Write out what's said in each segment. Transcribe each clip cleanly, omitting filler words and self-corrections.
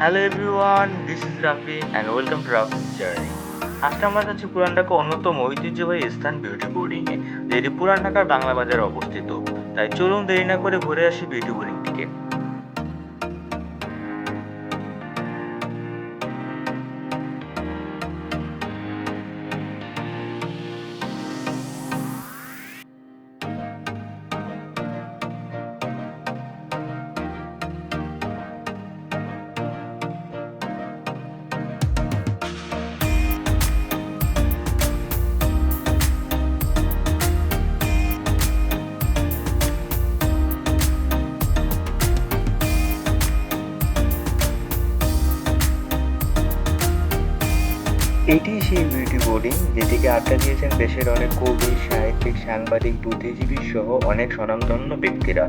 Hello everyone, this is Rafi and welcome to রাফিস journey. আজকে আমরা যাচ্ছি পুরান ঢাকা অন্যতম ঐতিহ্যবাহী স্থান বিউটি বোর্ডিংয়ে, যেটি পুরান ঢাকার বাংলা বাজারে অবস্থিত। তাই চলুন দেরি না করে ঘুরে আসি বিউটি বোর্ডিং থেকে। এটি সেই বিউটি বোর্ডিং যেটিকে আড্ডা দিয়েছেন দেশের অনেক কবি, সাহিত্যিক, সাংবাদিক, বুদ্ধিজীবী সহ অনেক স্বনামধন্য ব্যক্তিরা।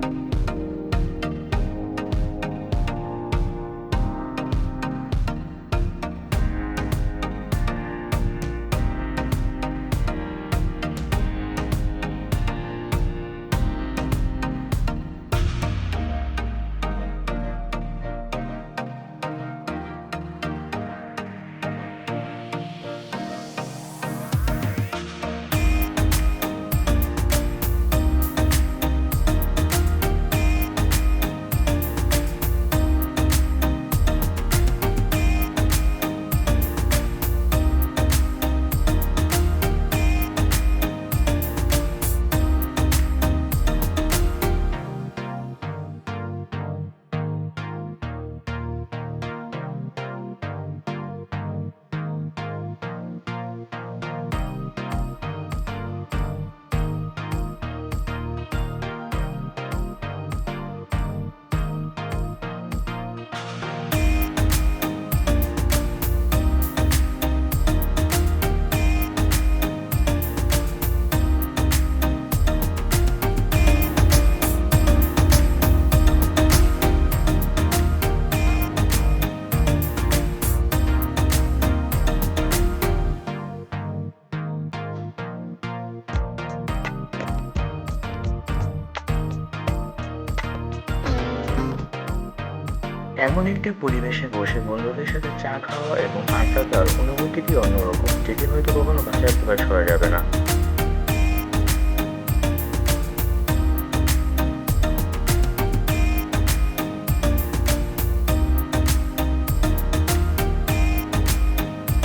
এমন একটি পরিবেশে বসে বন্ধুদের সাথে চা খাওয়া এবং আড্ডা দেওয়ার অনুভূতিটি অন্যরকম, যেটি হয়তো কখনো ভাষায় প্রকাশ করা যাবে না।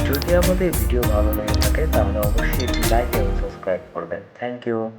যদি আমাদের ভিডিও ভালো লেগে থাকে তাহলে অবশ্যই একটি লাইক এবং সাবস্ক্রাইব করবেন। Thank you.